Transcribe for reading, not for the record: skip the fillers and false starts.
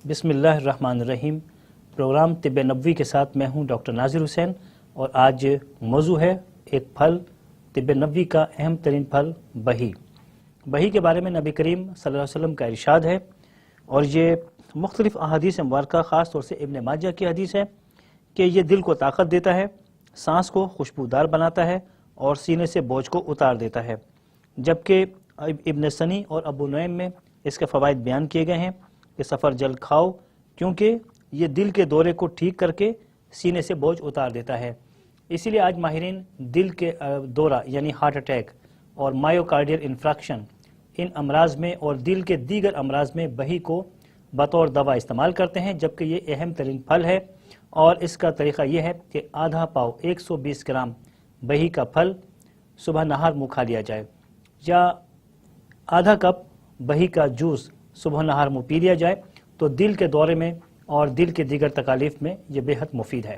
بسم اللہ الرحمن الرحیم۔ پروگرام طب نبوی کے ساتھ میں ہوں ڈاکٹر ناظر حسین، اور آج موضوع ہے ایک پھل، طب نبوی کا اہم ترین پھل بہی۔ بہی کے بارے میں نبی کریم صلی اللہ علیہ وسلم کا ارشاد ہے، اور یہ مختلف احادیث مبارکہ، خاص طور سے ابن ماجہ کی حدیث ہے کہ یہ دل کو طاقت دیتا ہے، سانس کو خوشبودار بناتا ہے اور سینے سے بوجھ کو اتار دیتا ہے۔ جبکہ ابن سنی اور ابو نعیم میں اس کے فوائد بیان کیے گئے ہیں کہ سفر جل کھاؤ، کیونکہ یہ دل کے دورے کو ٹھیک کر کے سینے سے بوجھ اتار دیتا ہے۔ اسی لیے آج ماہرین دل کے دورہ یعنی ہارٹ اٹیک اور مایوکارڈیل انفراکشن، ان امراض میں اور دل کے دیگر امراض میں بہی کو بطور دوا استعمال کرتے ہیں، جبکہ یہ اہم ترین پھل ہے۔ اور اس کا طریقہ یہ ہے کہ آدھا پاؤ 120 گرام بہی کا پھل صبح نہار منہ کھا لیا جائے، یا آدھا کپ بہی کا جوس صبح نہار منہ پی لیا جائے، تو دل کے دورے میں اور دل کے دیگر تکالیف میں یہ بے حد مفید ہے۔